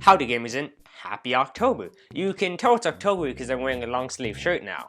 Howdy gamers and happy October! You can tell it's October because I'm wearing a long sleeve shirt now.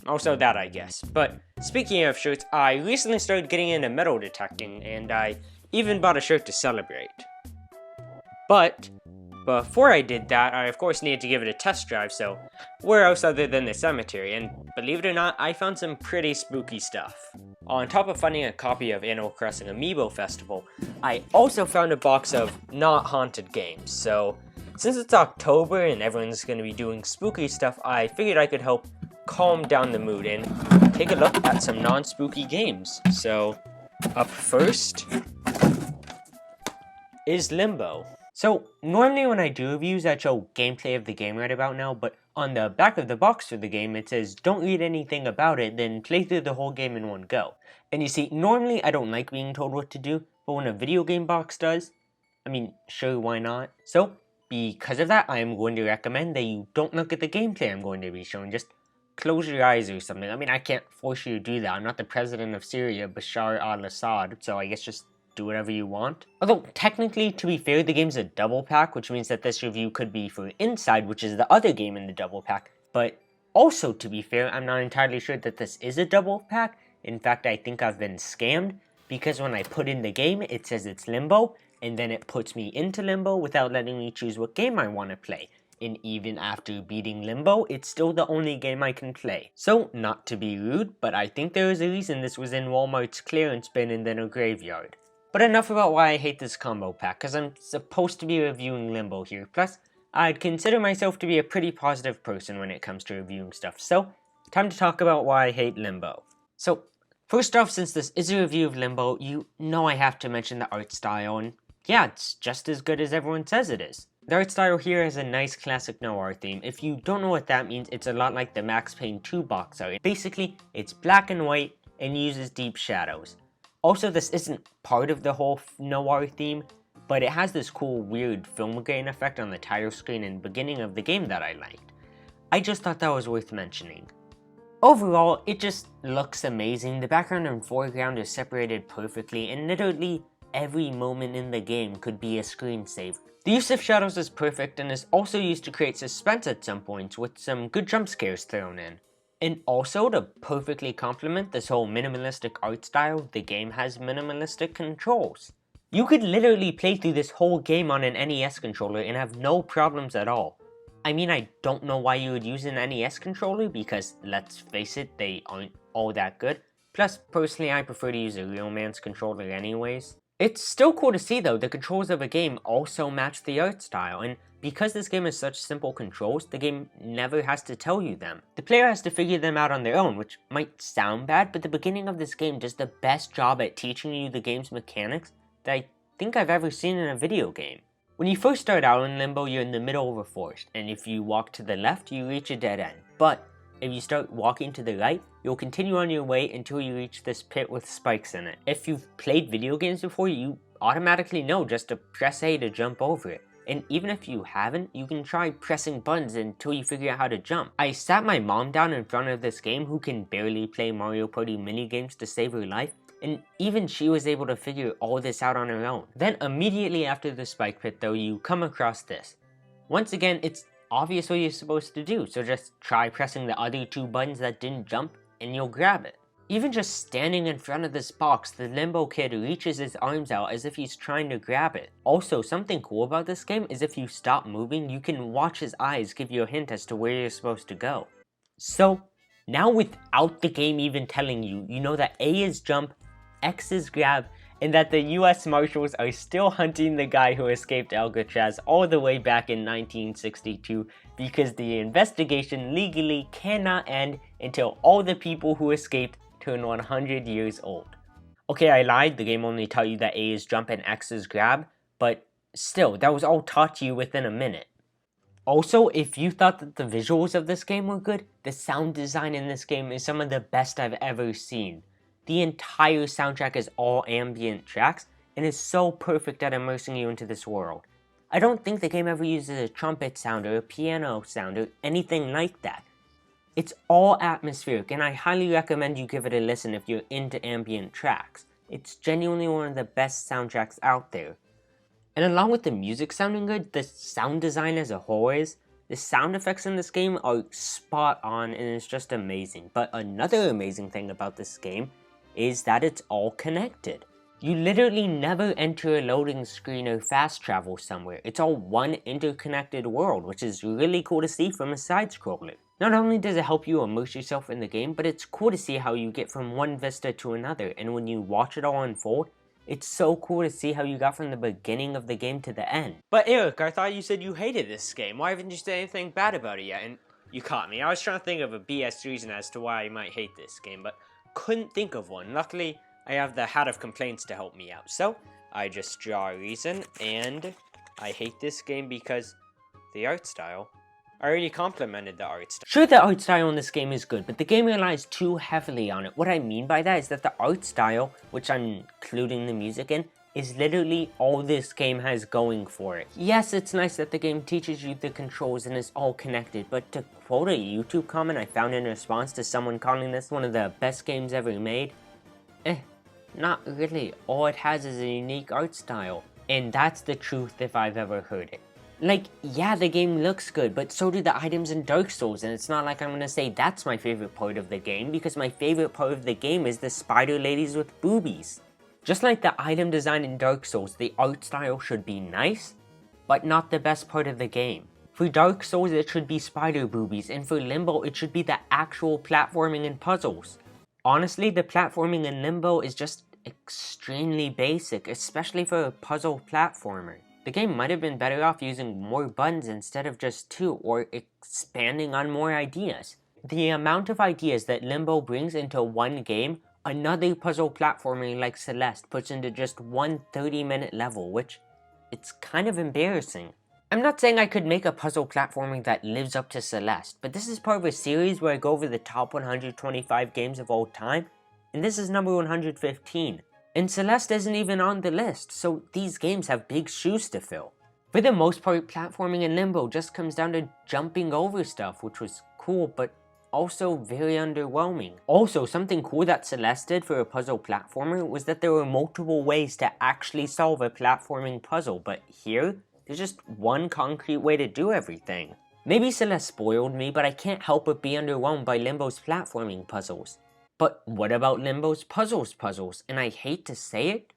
Also that I guess. But speaking of shirts, I recently started getting into metal detecting and I even bought a shirt to celebrate. But before I did that, I of course needed to give it a test drive, so where else other than the cemetery, and believe it or not, I found some pretty spooky stuff. On top of finding a copy of Animal Crossing Amiibo Festival, I also found a box of not haunted games, so since it's October and everyone's going to be doing spooky stuff, I figured I could help calm down the mood and take a look at some non-spooky games. So, up first is Limbo. So, normally when I do reviews, I show gameplay of the game right about now, but on the back of the box for the game, it says, don't read anything about it, then play through the whole game in one go. And you see, normally I don't like being told what to do, but when a video game box does, I mean, sure, why not? So, because of that, I am going to recommend that you don't look at the gameplay I'm going to be showing, just close your eyes or something. I mean, I can't force you to do that. I'm not the president of Syria, Bashar al-Assad, so I guess just do whatever you want. Although, technically, to be fair, the game's a double pack, which means that this review could be for Inside, which is the other game in the double pack. But also, to be fair, I'm not entirely sure that this is a double pack. In fact, I think I've been scammed, because when I put in the game, it says it's Limbo, and then it puts me into Limbo without letting me choose what game I want to play. And even after beating Limbo, it's still the only game I can play. So, not to be rude, but I think there is a reason this was in Walmart's clearance bin and then a graveyard. But enough about why I hate this combo pack, because I'm supposed to be reviewing Limbo here. Plus, I'd consider myself to be a pretty positive person when it comes to reviewing stuff. So, time to talk about why I hate Limbo. So, first off, since this is a review of Limbo, you know I have to mention the art style, and yeah, it's just as good as everyone says it is. The art style here has a nice classic noir theme. If you don't know what that means, it's a lot like the Max Payne 2 box art. Basically, it's black and white and uses deep shadows. Also, this isn't part of the whole noir theme, but it has this cool weird film grain effect on the title screen and beginning of the game that I liked. I just thought that was worth mentioning. Overall, it just looks amazing. The background and foreground is separated perfectly, and literally every moment in the game could be a screensaver. The use of shadows is perfect and is also used to create suspense at some points with some good jump scares thrown in. And also, to perfectly complement this whole minimalistic art style, the game has minimalistic controls. You could literally play through this whole game on an NES controller and have no problems at all. I mean, I don't know why you would use an NES controller because, let's face it, they aren't all that good. Plus, personally, I prefer to use a real man's controller anyways. It's still cool to see though, the controls of a game also match the art style, and because this game has such simple controls, the game never has to tell you them. The player has to figure them out on their own, which might sound bad, but the beginning of this game does the best job at teaching you the game's mechanics that I think I've ever seen in a video game. When you first start out in Limbo, you're in the middle of a forest, and if you walk to the left, you reach a dead end. But if you start walking to the right, you'll continue on your way until you reach this pit with spikes in it. If you've played video games before, you automatically know just to press A to jump over it. And even if you haven't, you can try pressing buttons until you figure out how to jump. I sat my mom down in front of this game who can barely play Mario Party minigames to save her life, and even she was able to figure all this out on her own. Then immediately after the spike pit though, you come across this. Once again, it's obvious what you're supposed to do, so just try pressing the other two buttons that didn't jump and you'll grab it. Even just standing in front of this box, the Limbo kid reaches his arms out as if he's trying to grab it. Also, something cool about this game is if you stop moving, you can watch his eyes give you a hint as to where you're supposed to go. So, now without the game even telling you, you know that A is jump, X is grab, and that the US Marshals are still hunting the guy who escaped Alcatraz all the way back in 1962 because the investigation legally cannot end until all the people who escaped turn 100 years old. Okay, I lied, the game only taught you that A is jump and X is grab, but still, that was all taught to you within a minute. Also, if you thought that the visuals of this game were good, the sound design in this game is some of the best I've ever seen. The entire soundtrack is all ambient tracks, and is so perfect at immersing you into this world. I don't think the game ever uses a trumpet sound or a piano sound or anything like that. It's all atmospheric, and I highly recommend you give it a listen if you're into ambient tracks. It's genuinely one of the best soundtracks out there. And along with the music sounding good, the sound design as a whole is, the sound effects in this game are spot on and it's just amazing. But another amazing thing about this game is that it's all connected. You literally never enter a loading screen or fast travel somewhere. It's all one interconnected world, which is really cool to see from a side-scroller. Not only does it help you immerse yourself in the game, but it's cool to see how you get from one vista to another, and when you watch it all unfold, it's so cool to see how you got from the beginning of the game to the end. But Eric, I thought you said you hated this game. Why haven't you said anything bad about it yet? And you caught me. I was trying to think of a BS reason as to why I might hate this game, but couldn't think of one. Luckily, I have the hat of complaints to help me out. So, I just draw a reason, and I hate this game because the art style. I already complimented the art style. Sure, the art style in this game is good, but the game relies too heavily on it. What I mean by that is that the art style, which I'm including the music in, is literally all this game has going for it. Yes, it's nice that the game teaches you the controls and is all connected, but to quote a YouTube comment I found in response to someone calling this one of the best games ever made, not really. All it has is a unique art style. And that's the truth if I've ever heard it. Like, yeah, the game looks good, but so do the items in Dark Souls, and it's not like I'm gonna say that's my favorite part of the game, because my favorite part of the game is the spider ladies with boobies. Just like the item design in Dark Souls, the art style should be nice, but not the best part of the game. For Dark Souls, it should be spider boobies, and for Limbo, it should be the actual platforming and puzzles. Honestly, the platforming in Limbo is just extremely basic, especially for a puzzle platformer. The game might have been better off using more buttons instead of just 2, or expanding on more ideas. The amount of ideas that Limbo brings into one game, another puzzle platformer like Celeste puts into just one 30-minute level, which, it's kind of embarrassing. I'm not saying I could make a puzzle platforming that lives up to Celeste, but this is part of a series where I go over the top 125 games of all time, and this is number 115. And Celeste isn't even on the list, so these games have big shoes to fill. For the most part, platforming in Limbo just comes down to jumping over stuff, which was cool, but also very underwhelming. Also, something cool that Celeste did for a puzzle platformer was that there were multiple ways to actually solve a platforming puzzle, but here, there's just one concrete way to do everything. Maybe Celeste spoiled me, but I can't help but be underwhelmed by Limbo's platforming puzzles. But what about Limbo's puzzles? And I hate to say it,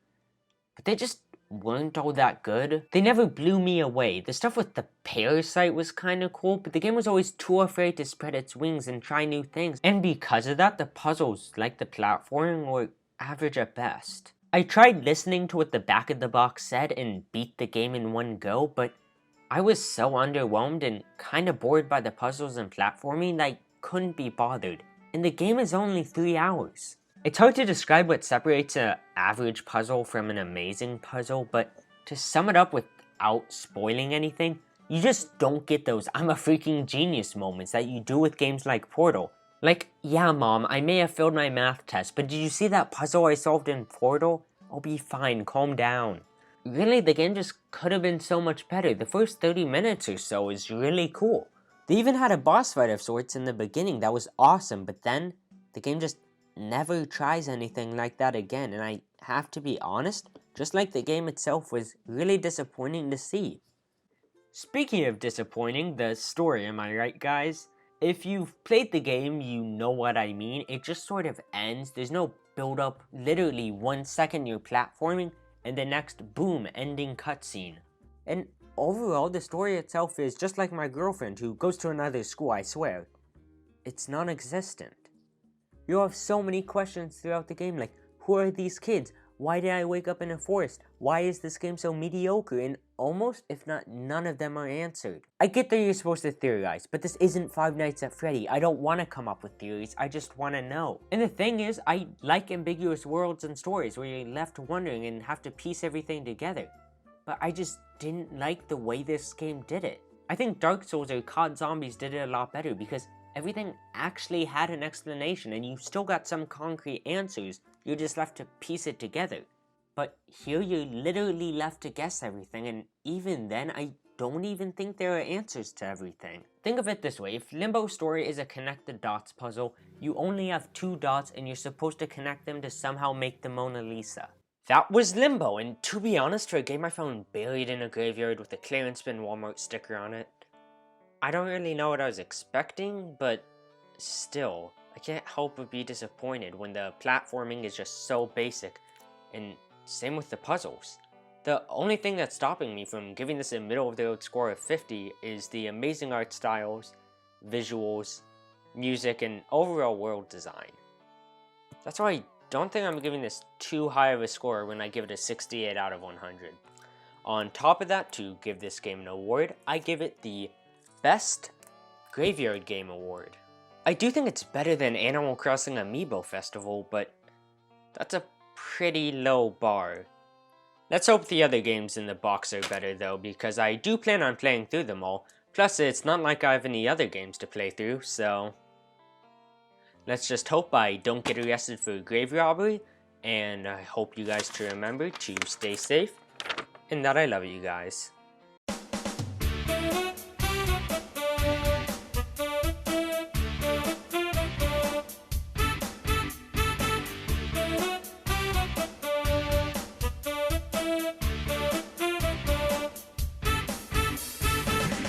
but they just weren't all that good. They never blew me away. The stuff with the Parasail was kinda cool, but the game was always too afraid to spread its wings and try new things. And because of that, the puzzles, like the platforming, were average at best. I tried listening to what the back of the box said and beat the game in one go, but I was so underwhelmed and kinda bored by the puzzles and platforming that I couldn't be bothered. And the game is only 3 hours. It's hard to describe what separates an average puzzle from an amazing puzzle, but to sum it up without spoiling anything, you just don't get those I'm a freaking genius moments that you do with games like Portal. Like, yeah mom, I may have failed my math test, but did you see that puzzle I solved in Portal? I'll be fine, calm down. Really, the game just could have been so much better. The first 30 minutes or so is really cool. They even had a boss fight of sorts in the beginning that was awesome, but then the game just never tries anything like that again, and I have to be honest, just like the game itself was really disappointing to see. Speaking of disappointing, the story, am I right guys? If you've played the game, you know what I mean. It just sort of ends, there's no build up, literally 1 second you're platforming, and the next boom, ending cutscene. And overall, the story itself is just like my girlfriend who goes to another school, I swear. It's non-existent. You have so many questions throughout the game, like, who are these kids? Why did I wake up in a forest? Why is this game so mediocre? And almost, if not none of them are answered. I get that you're supposed to theorize, but this isn't Five Nights at Freddy. I don't want to come up with theories, I just want to know. And the thing is, I like ambiguous worlds and stories where you're left wondering and have to piece everything together. But I just didn't like the way this game did it. I think Dark Souls or COD Zombies did it a lot better because everything actually had an explanation and you still got some concrete answers, you're just left to piece it together. But here you're literally left to guess everything, and even then I don't even think there are answers to everything. Think of it this way, if Limbo's story is a connect the dots puzzle, you only have 2 dots and you're supposed to connect them to somehow make the Mona Lisa. That was Limbo, and to be honest, for a game I found buried in a graveyard with a clearance bin Walmart sticker on it, I don't really know what I was expecting, but still, I can't help but be disappointed when the platforming is just so basic, and same with the puzzles. The only thing that's stopping me from giving this a middle-of-the-road score of 50 is the amazing art styles, visuals, music, and overall world design. That's why I don't think I'm giving this too high of a score when I give it a 68 out of 100. On top of that, to give this game an award, I give it the Best Graveyard Game Award. I do think it's better than Animal Crossing Amiibo Festival, but that's a pretty low bar. Let's hope the other games in the box are better though, because I do plan on playing through them all. Plus, it's not like I have any other games to play through, so let's just hope I don't get arrested for grave robbery, and I hope you guys to remember to stay safe, and that I love you guys.